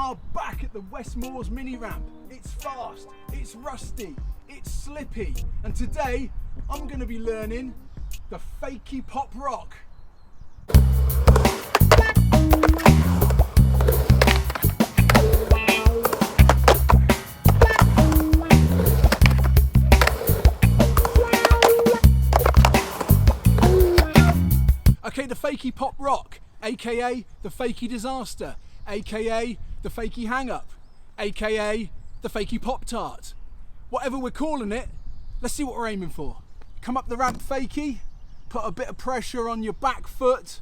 are back at the Westmoors mini ramp. It's fast, it's rusty, it's slippy, and today I'm going to be learning the Fakie Pop Rock. Okay, the Fakie Pop Rock, aka the Fakie Disaster, aka the Fakie Hang Up, aka the Fakie Pop Tart. Whatever we're calling it, let's see what we're aiming for. Come up the ramp fakie, put a bit of pressure on your back foot,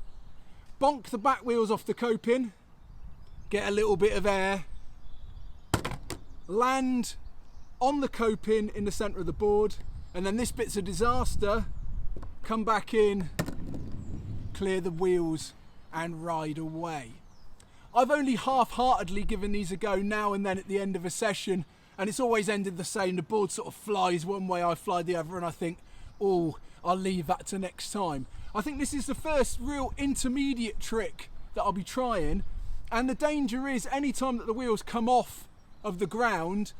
bonk the back wheels off the coping, get a little bit of air, land on the coping in the centre of the board, and then this bit's a disaster, come back in, clear the wheels and ride away. I've only half-heartedly given these a go now and then at the end of a session, and it's always ended the same. The board sort of flies one way, I fly the other, and I think, oh, I'll leave that to next time. I think this is the first real intermediate trick that I'll be trying, and the danger is any time that the wheels come off of the ground,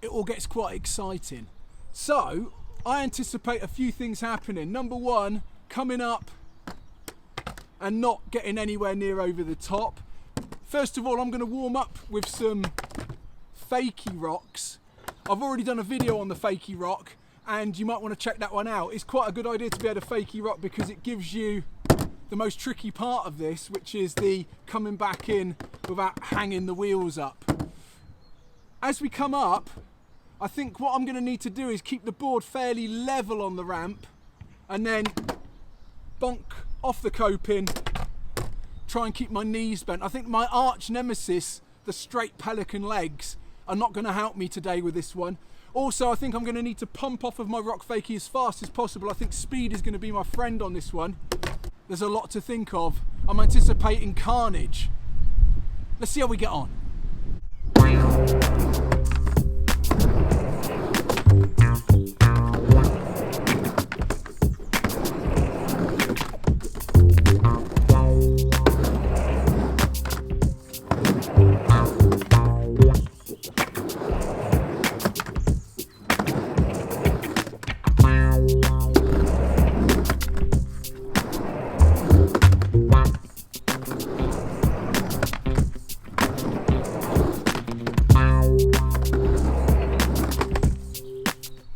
it all gets quite exciting. So I anticipate a few things happening. Number one, coming up and not getting anywhere near over the top. First of all, I'm going to warm up with some Fakie rocks. I've already done a video on the Fakie rock, and you might want to check that one out. It's quite a good idea to be able to Fakie rock because it gives you the most tricky part of this, which is the coming back in without hanging the wheels up. As we come up, I think what I'm going to need to do is keep the board fairly level on the ramp and then bonk off the coping, try and keep my knees bent. I think my arch nemesis, the straight pelican legs, are not going to help me today with this one. Also, I think I'm going to need to pump off of my rock fakie as fast as possible. I think speed is going to be my friend on this one. There's a lot to think of. I'm anticipating carnage. Let's see how we get on.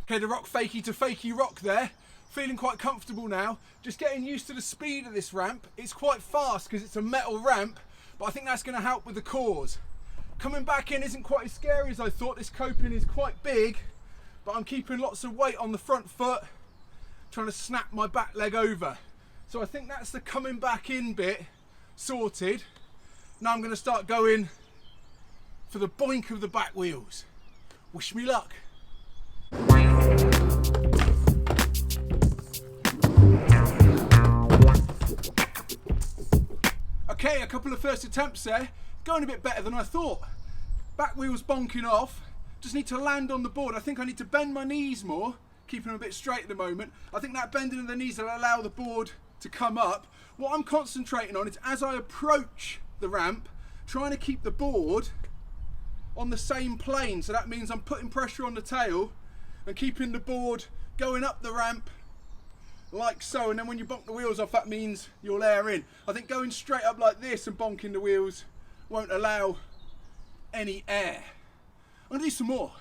Okay, the rock fakie to fakie rock there. Feeling quite comfortable now. Just getting used to the speed of this ramp. It's quite fast because it's a metal ramp, but I think that's going to help with the cause. Coming back in isn't quite as scary as I thought. This coping is quite big, but I'm keeping lots of weight on the front foot, trying to snap my back leg over. So I think that's the coming back in bit sorted. Now I'm going to start going for the boink of the back wheels. Wish me luck. Okay, a couple of first attempts there, going a bit better than I thought. Back wheels bonking off, just need to land on the board. I think I need to bend my knees more, keeping them a bit straight at the moment. I think that bending of the knees will allow the board to come up. What I'm concentrating on is as I approach the ramp, trying to keep the board on the same plane. So that means I'm putting pressure on the tail and keeping the board going up the ramp like so, and then when you bonk the wheels off, that means you'll air in. I think going straight up like this and bonking the wheels won't allow any air. I'm gonna do some more.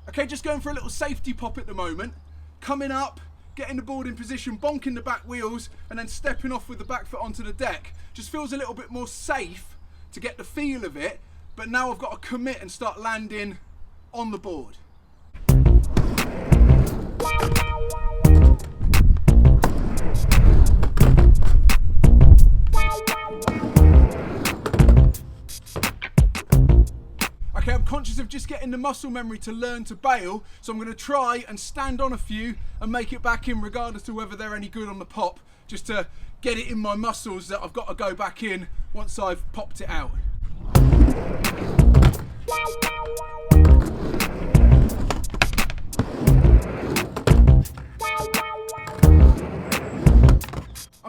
Okay, just going for a little safety pop at the moment. Coming up, getting the board in position, bonking the back wheels, and then stepping off with the back foot onto the deck. Just feels a little bit more safe to get the feel of it, but now I've got to commit and start landing on the board. Okay, I'm conscious of just getting the muscle memory to learn to bail, so I'm going to try and stand on a few and make it back in regardless of whether they're any good on the pop, just to get it in my muscles that I've got to go back in once I've popped it out.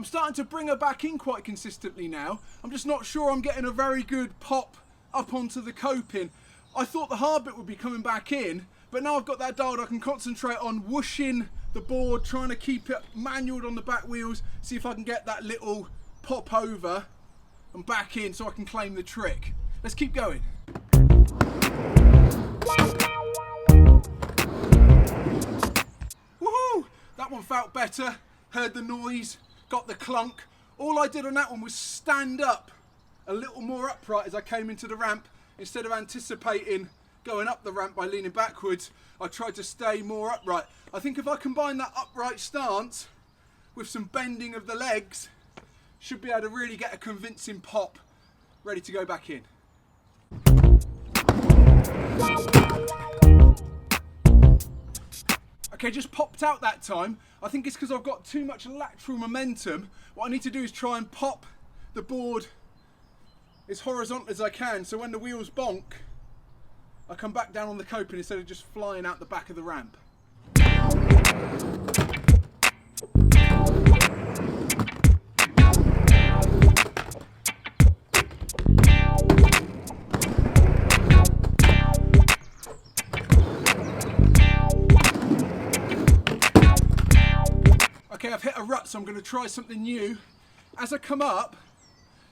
starting to bring her back in quite consistently now. I'm just not sure I'm getting a very good pop up onto the coping. I thought the hard bit would be coming back in, but now I've got that dialed, I can concentrate on whooshing the board, trying to keep it manualed on the back wheels, see if I can get that little pop over and back in so I can claim the trick. Let's keep going. Woohoo! That one felt better, heard the noise, got the clunk. All I did on that one was stand up a little more upright as I came into the ramp. Instead of anticipating going up the ramp by leaning backwards, I tried to stay more upright. I think if I combine that upright stance with some bending of the legs, should be able to really get a convincing pop ready to go back in. Okay, just popped out that time. I think it's because I've got too much lateral momentum. What I need to do is try and pop the board as horizontal as I can, so when the wheels bonk, I come back down on the coping instead of just flying out the back of the ramp. Okay, I've hit a rut, so I'm going to try something new. As I come up,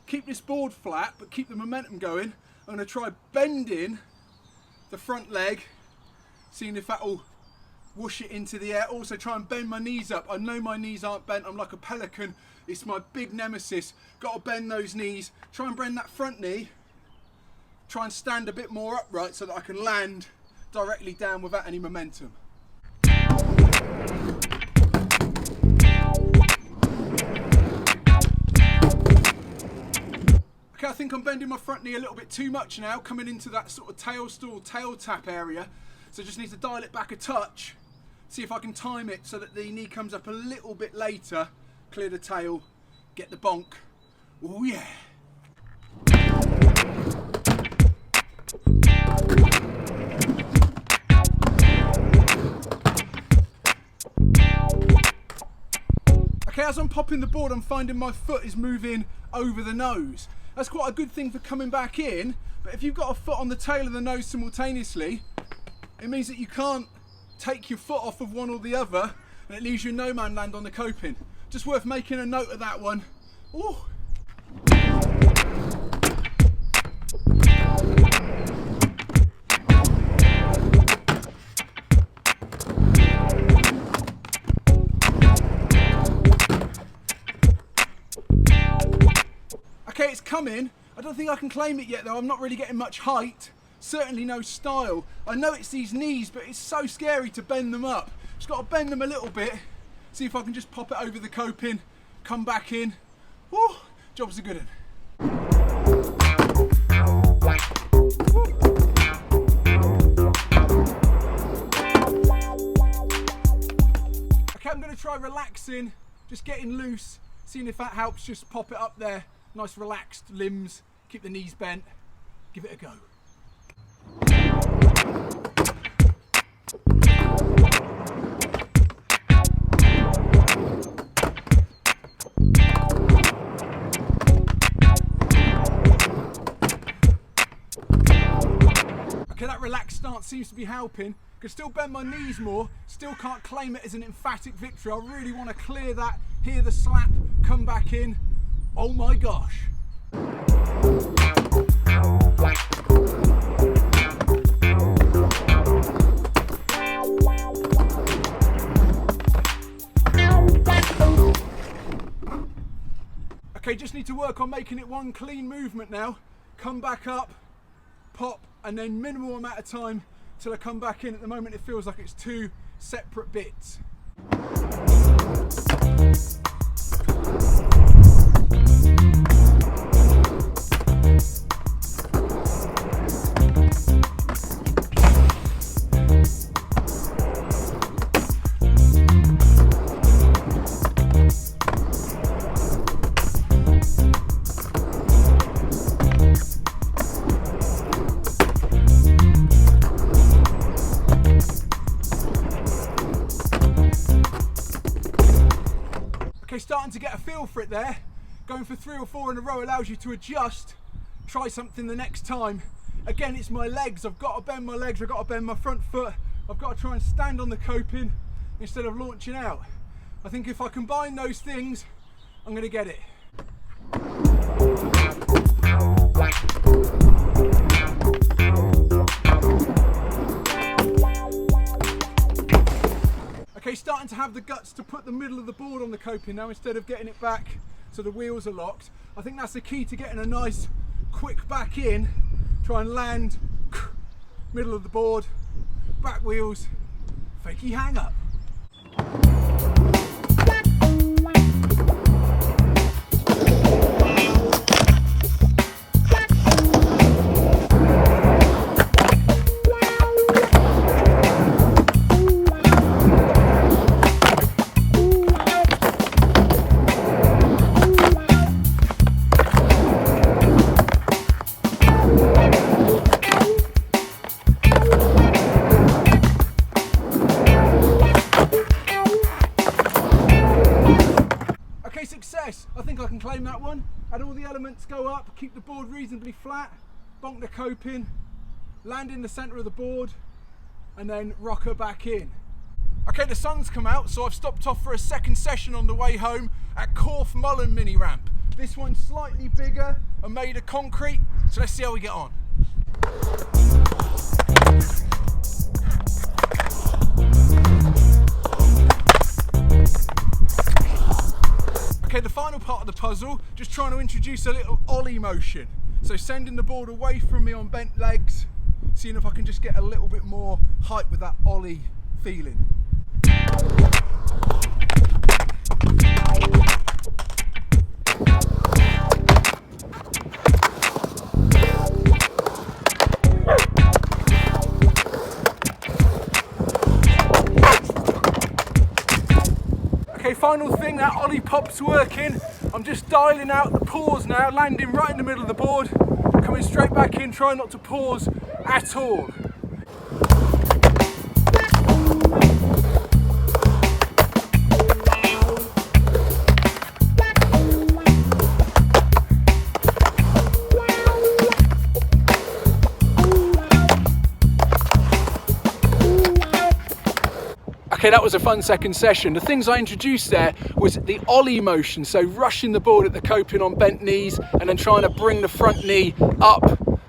keep this board flat, but keep the momentum going. I'm going to try bending the front leg, seeing if that'll whoosh it into the air. Also try and bend my knees up. I know my knees aren't bent, I'm like a pelican. It's my big nemesis. Got to bend those knees. Try and bend that front knee. Try and stand a bit more upright so that I can land directly down without any momentum. Okay, I think I'm bending my front knee a little bit too much now, coming into that sort of tail stall, tail tap area. So just need to dial it back a touch, see if I can time it so that the knee comes up a little bit later, clear the tail, get the bonk. Oh yeah. Okay, as I'm popping the board, I'm finding my foot is moving over the nose. That's quite a good thing for coming back in, but if you've got a foot on the tail of the nose simultaneously, it means that you can't take your foot off of one or the other, and it leaves you no man land on the coping. Just worth making a note of that one. Ooh. Okay, it's coming. I don't think I can claim it yet though. I'm not really getting much height. Certainly no style. I know it's these knees, but it's so scary to bend them up. Just got to bend them a little bit. See if I can just pop it over the coping, come back in. Woo, job's a good one. Okay, I'm going to try relaxing, just getting loose, seeing if that helps. Just pop it up there. Nice relaxed limbs, keep the knees bent, give it a go. Okay, that relaxed stance seems to be helping. Can still bend my knees more, still can't claim it as an emphatic victory. I really want to clear that, hear the slap, come back in. Oh my gosh. Okay, just need to work on making it one clean movement now. Come back up, pop, and then minimal amount of time till I come back in. At the moment it feels like it's two separate bits. starting to get a feel for it there. Going for 3 or 4 in a row allows you to adjust, try something the next time. Again, it's my legs. I've got to bend my legs, I've got to bend my front foot. I've got to try and stand on the coping instead of launching out. I think if I combine those things, I'm going to get it. Okay, starting to have the guts to put the middle of the board on the coping now instead of getting it back so the wheels are locked. I think that's the key to getting a nice quick back in. Try and land middle of the board, back wheels, fakie hang up. Success! I think I can claim that one. Had all the elements go up, keep the board reasonably flat, bonk the coping, land in the centre of the board, and then rock her back in. Okay, the sun's come out, so I've stopped off for a second session on the way home at Corfe Mullen mini ramp. This one's slightly bigger and made of concrete, so let's see how we get on. Okay, the final part of the puzzle, just trying to introduce a little ollie motion. So sending the board away from me on bent legs, seeing if I can just get a little bit more height with that ollie feeling. Okay, final thing, that ollie pop's working. I'm just dialing out the pause now, landing right in the middle of the board, coming straight back in, trying not to pause at all. Okay, that was a fun second session. The things I introduced there was the ollie motion, so rushing the board at the coping on bent knees and then trying to bring the front knee up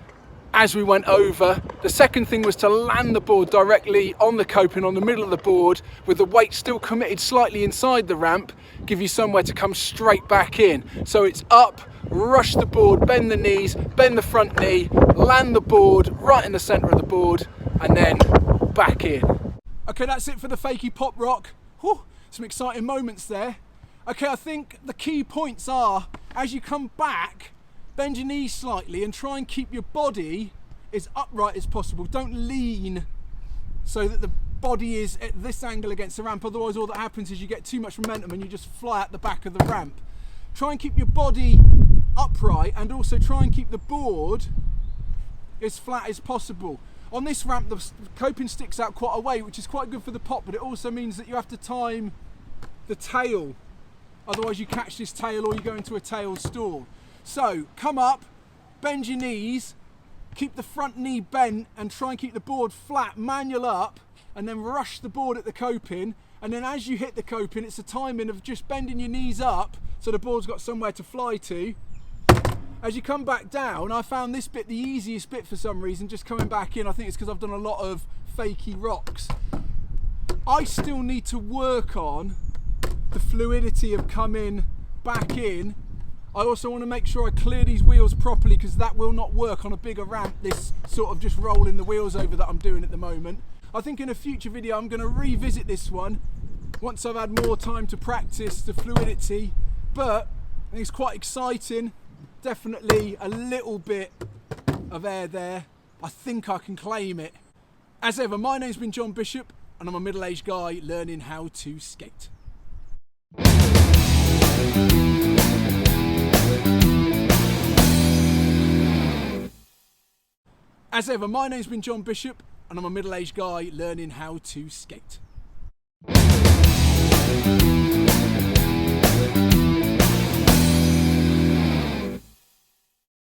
as we went over. The second thing was to land the board directly on the coping on the middle of the board with the weight still committed slightly inside the ramp, give you somewhere to come straight back in. So it's up, rush the board, bend the knees, bend the front knee, land the board right in the centre of the board, and then back in. Okay, that's it for the Fakie Pop Rock. Whew, some exciting moments there. Okay, I think the key points are, as you come back, bend your knees slightly and try and keep your body as upright as possible. Don't lean so that the body is at this angle against the ramp, otherwise all that happens is you get too much momentum and you just fly out the back of the ramp. Try and keep your body upright and also try and keep the board as flat as possible. On this ramp, the coping sticks out quite a way, which is quite good for the pop, but it also means that you have to time the tail. Otherwise you catch this tail or you go into a tail stall. So come up, bend your knees, keep the front knee bent and try and keep the board flat, manual up, and then rush the board at the coping. And then as you hit the coping, it's a timing of just bending your knees up so the board's got somewhere to fly to. As you come back down, I found this bit the easiest bit for some reason, just coming back in. I think it's because I've done a lot of fakie rocks. I still need to work on the fluidity of coming back in. I also want to make sure I clear these wheels properly because that will not work on a bigger ramp, this sort of just rolling the wheels over that I'm doing at the moment. I think in a future video I'm going to revisit this one once I've had more time to practice the fluidity, but I think it's quite exciting. Definitely a little bit of air there. I think I can claim it. As ever, my name's been John Bishop and I'm a middle-aged guy learning how to skate. As ever, my name's been John Bishop and I'm a middle-aged guy learning how to skate.